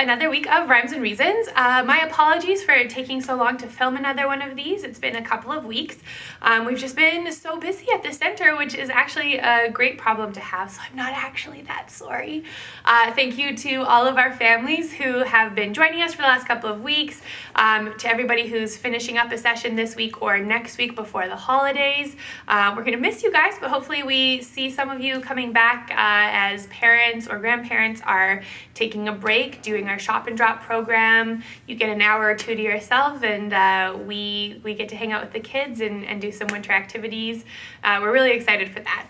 another week of Rhymes and Reasons. My apologies for taking so long to film another one of these. It's been a couple of weeks. We've just been so busy at the center, which is actually a great problem to have, so I'm not actually that sorry. Thank you to all of our families who have been joining us for the last couple of weeks, to everybody who's finishing up a session this week or next week before the holidays. We're going to miss you guys, but hopefully we see some of you coming back as parents or grandparents are taking a break, doing our shop and drop program. You get an hour or two to yourself, and we get to hang out with the kids and do some winter activities. We're really excited for that.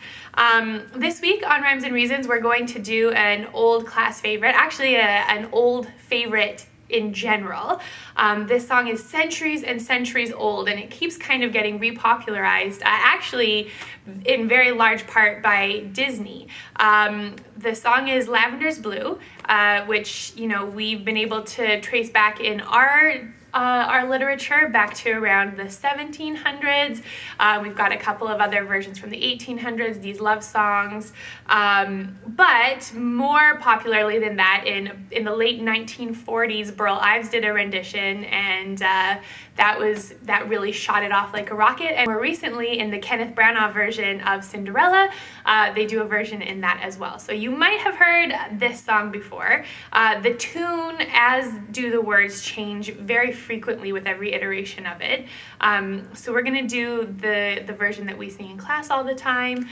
This week on Rhymes and Reasons, we're going to do an old class favorite, actually an old favorite in general. This song is centuries and centuries old, and it keeps kind of getting repopularized, actually in very large part by Disney. The song is Lavender's Blue, which, you know, we've been able to trace back in our literature back to around the 1700s. We've got a couple of other versions from the 1800s, these love songs. But more popularly than that, in the late 1940s, Burl Ives did a rendition, and that really shot it off like a rocket. And more recently, in the Kenneth Branagh version of Cinderella, they do a version in that as well. So you might have heard this song before. The tune, as do the words, change very frequently with every iteration of it. So we're gonna do the version that we sing in class all the time.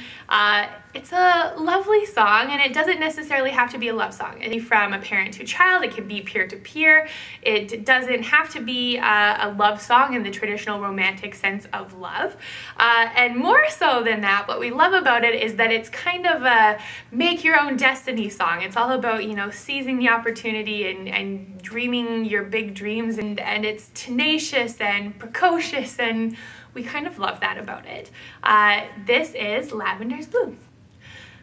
It's a lovely song, and it doesn't necessarily have to be a love song. It can be from a parent to child, it can be peer-to-peer. It doesn't have to be a love song in the traditional romantic sense of love. And more so than that, what we love about it is that it's kind of a make your own destiny song. It's all about, you know, seizing the opportunity and dreaming your big dreams, and it's tenacious and precocious, and we kind of love that about it. This is Lavender's Blue.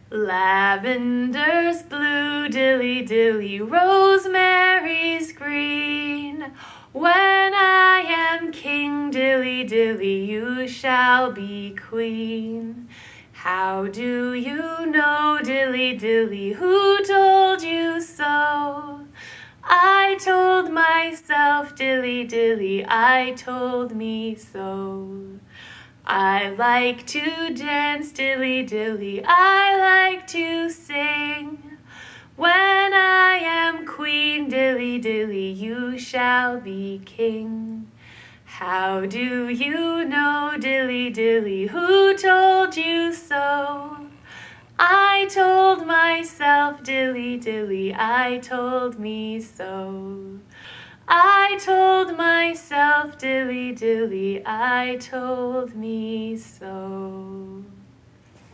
Lavender's blue, dilly dilly, rosemary's green. When I am king, dilly dilly, you shall be queen. How do you know, dilly dilly, who told you so? I told myself, dilly dilly, I told me so. I like to dance, dilly dilly, I like to sing. When I am queen, dilly dilly, you shall be king. How do you know, dilly dilly, who told you so? I told myself, dilly dilly, I told me so. I told myself, dilly dilly, I told me so.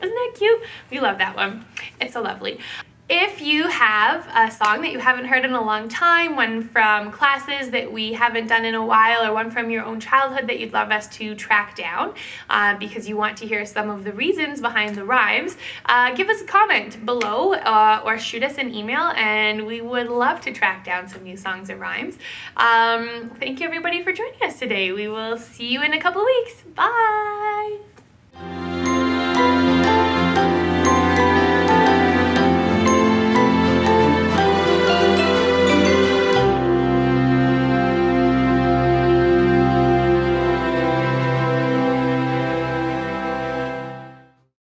Isn't that cute? We love that one. It's so lovely. If you have a song that you haven't heard in a long time, one from classes that we haven't done in a while, or one from your own childhood that you'd love us to track down because you want to hear some of the reasons behind the rhymes, give us a comment below or shoot us an email, and we would love to track down some new songs and rhymes. Thank you everybody for joining us today. We will see you in a couple of weeks. Bye!